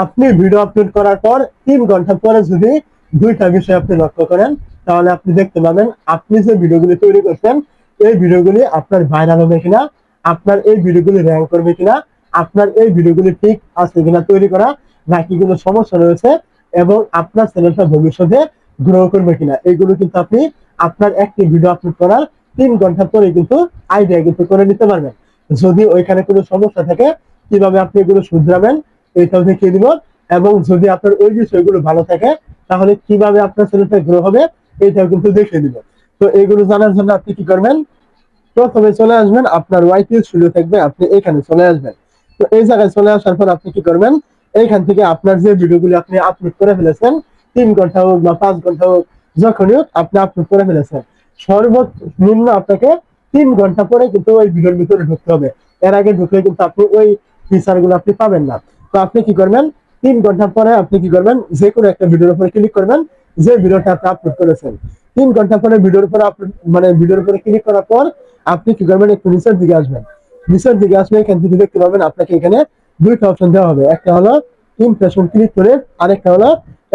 আপনি video upload করার পর 3 ঘন্টা পরে যদি দুইটা বিষয় আপনি লক্ষ্য করেন, তাহলে আপনি দেখতে পাবেন আপনি যে ভিডিওগুলি তৈরি করছেন এই ভিডিওগুলি আপনার ভাইরাল হবে কিনা, আপনার এই ভিডিওগুলি র্যাঙ্ক করবে কিনা, আপনার এই ভিডিওগুলি ঠিক আছে কিনা তৈরি করা, নাকি কোনো সমস্যা রয়েছে, এবং আপনার চ্যানেলটা ভবিষ্যতে গ্রো করবে কিনা, এইগুলো কিন্তু আপনি আপনার একটি ভিডিও আপলোড করার 3 ঘন্টা পরে কিন্তু আইডিয়া কিন্তু করে নিতে পারবেন। যদি ওইখানে কোনো সমস্যা থাকে কিভাবে আপনি এগুলো শুধরাবেন এইটাও দেখিয়ে দিব, এবং যদি আপনার ওই বিষয়গুলো ভালো থাকে তাহলে কিভাবে আপনার চ্যানেলটা গ্রো হবে এইটাও কিন্তু দেখিয়ে দিব। তো এইগুলো জানার জন্য আপনি কি করবেন, প্রথমে চলে আসবেন আপনার ওয়াইটি স্টুডিও থাকবে, আপনি এখানে চলে আসবেন। তো এই জায়গায় চলে আসার পর আপনি কি করবেন, এইখান থেকে আপনার যে ভিডিওগুলো আপনি আপলোড করে ফেলেছেন 3 ঘন্টা হোক বা 5 ঘন্টা হোক, যখনই হোক আপনি আপলোড করে ফেলেছেন, সর্বনিম্ন আপনাকে 3 ঘন্টা পরে কিন্তু ওই ভিডিওর ভিতরে ঢুকতে হবে। এর আগে ঢুকলে কিন্তু আপনি ওই ফিচার গুলো আপনি পাবেন না। তো আপনি কি করবেন, 3 ঘন্টা পরে আপনি কি করবেন, যে কোনো একটা ভিডিওর উপরে ক্লিক করবেন, যে ভিডিওটা আপনি আপলোড করেছেন। 3 ঘন্টা পরে ভিডিওর উপরে আপলোড মানে ভিডিওর উপরে ক্লিক করার পর আপনি কি করবেন, একটু নিচের দিকে আসবেন। নিচের দিকে আসলে এখান থেকে দেখতে পাবেন আপনাকে এখানে দুইটা অপশন দেওয়া হবে, একটা হলো ইমপ্রেশন ক্লিক করে, আরেকটা হলো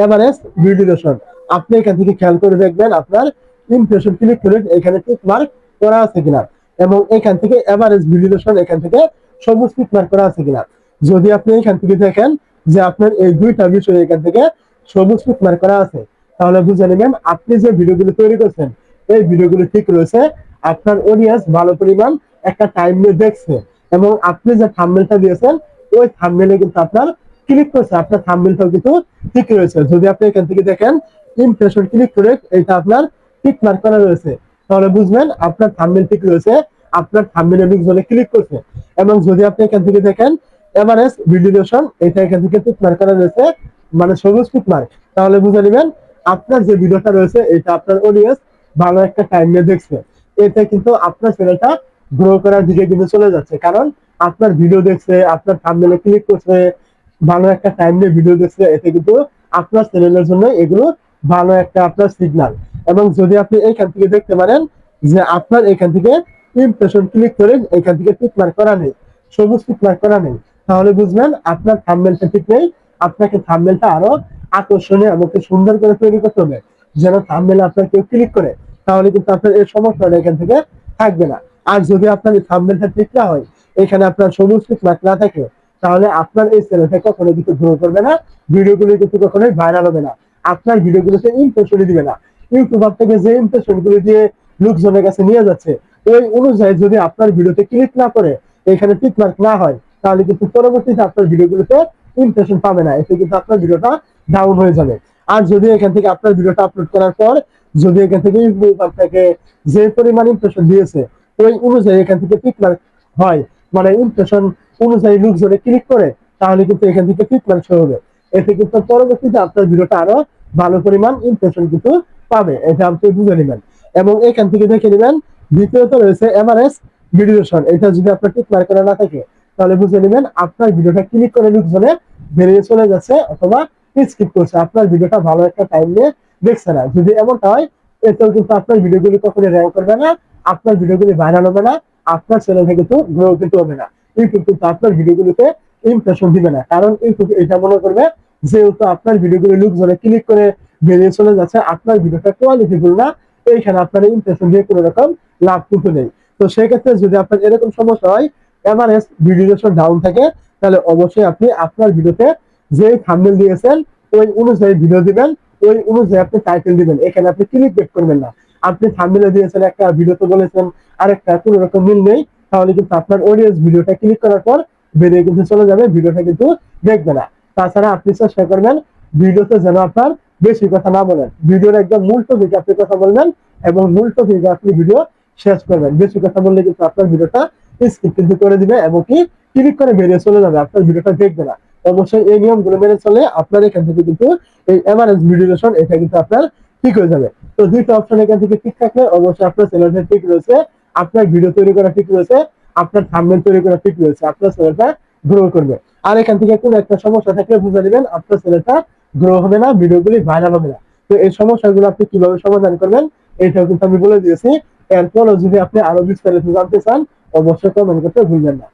এভারেজ ভিডিওশন। আপনি এখান থেকে খেয়াল করে দেখবেন আপনার ইমপ্রেশন ক্লিক করে এখানে টিক মার্ক করা আছে কিনা, এবং এখান থেকে এভারেজ ভিডিওশন এখান থেকে সবুজ টিক মার্ক করা আছে কিনা। যদি আপনি এখান থেকে দেখেন যে আপনার এই দুইটা বিষয় এখান থেকে সবুজ টিক মার্ক করা আছে, তাহলে বুঝে নেবেন আপনি যে ভিডিওগুলো তৈরি করছেন এই ভিডিওগুলো ঠিক রয়েছে, আপনার অডিয়েন্স ভালো পরিমাণ একটা টাইম নিয়ে দেখছে, এবং আপনি যে থাম্বনেলটা দিয়েছেন ওই থাম্বনেলে কিন্তু আপনার ক্লিক করছে, আপনার থাম্বনেলটাও কিন্তু ঠিক রয়েছে। যদি আপনি এখান থেকে দেখেন ইমপ্রেশন ক্লিক করে এটা আপনার টিক মার্ক করা রয়েছে, তাহলে বুঝবেন আপনার থাম্বনেল ঠিক রয়েছে, আপনার থাম্বনেলে লোকজনে ক্লিক করছে। এবং যদি আপনি এখান থেকে দেখেন এভারেজ ভিডিওশন, এটা এখান থেকে টিক মার্ক করা রয়েছে, মানে সবুজ টিক মার্ক, তাহলে বুঝে নেবেন আপনার যে ভিডিওটা রয়েছে এটা আপনার অডিয়েন্স ভালো একটা টাইম নিয়ে দেখছে। এতে কিন্তু আপনার চ্যানেলটা গ্রো করার দিকে কিন্তু চলে যাচ্ছে, কারণ আপনার ভিডিও দেখছে, আপনার থাম্বনেলে ক্লিক করছে, ভালো একটা টাইম নিয়ে ভিডিও দেখছে, এতে কিন্তু আপনার চ্যানেলের জন্য এগুলো ভালো একটা আপনার সিগন্যাল। এবং যদি আপনি এইখান থেকে দেখতে পারেন যে আপনার এখান থেকে ইমপ্রেশন ক্লিক করে এখান থেকে টিক মার্ক করা নেই, সবুজ টিক মার্ক করা নেই, তাহলে বুঝবেন আপনার থাম্বনেলটা ঠিক নেই। আপনাকে থাম্বনেলটা আরো আকর্ষণীয় এবং সুন্দর করে তৈরি করতে হবে, যেন থাম্বনেলে আপনার কেউ ক্লিক করে, তাহলে কিন্তু আপনার এই সমস্যাটা এখান থেকে থাকবে না। আর যদি আপনার এই থাম্বনেলটা ঠিক না হয়, এখানে আপনার সবুজ টিক মার্ক না থাকে, তাহলে আপনার এই চ্যানেলটা কখনো কিছু গ্রো করবে না, ভিডিওগুলো কিন্তু কখনোই ভাইরাল হবে না, আপনার ভিডিওগুলোতে ইমপ্রেশনই দিবে না। ইউটিউব আপনাকে যে ইমপ্রেশন গুলো দিয়ে লোকজনের কাছে নিয়ে যাচ্ছে ওই অনুযায়ী যদি আপনার ভিডিওতে ক্লিক না করে এখানে টিক মার্ক না হয়, তাহলে কিন্তু পরবর্তীতে আপনার ভিডিওগুলোতে ইমপ্রেশন পাবে না, এতে কিন্তু আপনার ভিডিওটা ডাউন হয়ে যাবে। আর যদি এখান থেকে আপনার ভিডিওটা আপলোড করার পর যদি এখান থেকে ইউটিউব আপনাকে যে পরিমাণ ইমপ্রেশন দিয়েছে ওই অনুযায়ী এখান থেকে টিক মার্ক হয়, মানে ইমপ্রেশন অনুযায়ী লোকজনে ক্লিক করে, তাহলে কিন্তু এখান থেকে টিক মার্ক শো হবে। এতে কিন্তু পরবর্তীতে আপনার ভিডিওটা আরো ভালো পরিমাণ ইমপ্রেশন কিন্তু পাবে, এটা আপনি বুঝে নেবেন। এবং এখান থেকে দেখে নেবেন দ্বিতীয়ত রয়েছে এভারেজ ভিডিওশন, এটা যদি আপনার টিক মার্ক করা না থাকে তাহলে বুঝে নেবেন আপনার ভিডিওটা ক্লিক করে লোকজনে বেরিয়ে চলে যাচ্ছে অথবা স্কিপ করছে, আপনার ভিডিওটা ভালো একটা টাইম নিয়ে দেখছে না। যদি এমনটা হয় এতেও কিন্তু আপনার ভিডিওগুলি কখনো র্যাঙ্ক করবে না, আপনার ভিডিওগুলি ভাইরাল হবে না, আপনার চ্যানেলটা কিন্তু গ্রো কিন্তু হবে না। ইউটিউব কিন্তু আপনার ভিডিওগুলিতে ইমপ্রেশন দিবে না, কারণ ইউটিউব এটা মনে করবে যেহেতু আপনার ভিডিওগুলো লোকজনে ক্লিক করে বেরিয়ে চলে যাচ্ছে, আপনার ভিডিওটা কোয়ালিটিফুল না, এইখানে আপনার ইমপ্রেশন দিয়ে কোনো রকম লাভ কিন্তু নেই। তো সেক্ষেত্রে যদি আপনার এরকম সমস্যা হয়, এভারেজ ভিডিওশন ডাউন থাকে, তাহলে অবশ্যই আপনি আপনার ভিডিওতে যে থাম্বনেল দিয়েছেন ওই অনুযায়ী ভিডিও দিবেন, ওই অনুযায়ী আপনি টাইটেল দিবেন, এখানে আপনি ক্লিক বেক করবেন না। আপনি থাম্বনেলে দিয়েছেন একটা, ভিডিওতে বলেছেন আরেকটা, কোনো রকম মিল নেই, তাহলে কিন্তু আপনার অডিয়েন্স ভিডিওটা ক্লিক করার পর বেরিয়ে কিন্তু চলে যাবে, ভিডিওটা কিন্তু দেখবে না। তাছাড়া আপনি চেষ্টা করবেন ভিডিওতে যেন আপনার বেশি কথা না বলেন, ভিডিওর একদম মূল টপিকে আপনি কথা বলবেন এবং মূল টপিকে আপনি ভিডিও শেষ করবেন। বেশি কথা বললে কিন্তু আপনার ভিডিওটা স্কিপ কিন্তু করে দিবে এবং কি ক্লিক করে বেরিয়ে চলে যাবে, আপনার ভিডিওটা দেখবে না। অবশ্যই এই নিয়মগুলো মেনে চলে আপনার এখান থেকে কিন্তু এই এভারেজ ভিডিওশন এটা কিন্তু আপনার ঠিক হয়ে যাবে। তো দুইটা অপশন এখান থেকে ঠিক থাকলে অবশ্যই আপনার চ্যানেলটা ঠিক রয়েছে, আপনার ভিডিও তৈরি করা ঠিক রয়েছে, আপনার থাম্বনেল তৈরি করা ঠিক রয়েছে, আপনার চ্যানেলটা গ্রো করবে। আর এখান থেকে কোনো একটা সমস্যা থাকলে বুঝে নেবেন আপনার চ্যানেলটা গ্রো হবে না, ভিডিওগুলি ভাইরাল হবে না। তো এই সমস্যাগুলো আপনি কিভাবে সমাধান করবেন এটাও কিন্তু আমি বলে দিয়েছি। এরপরও যদি আপনি আরো বিস্তারিত জানতে চান অবশ্যই কমেন্ট করতে ভুলবেন না।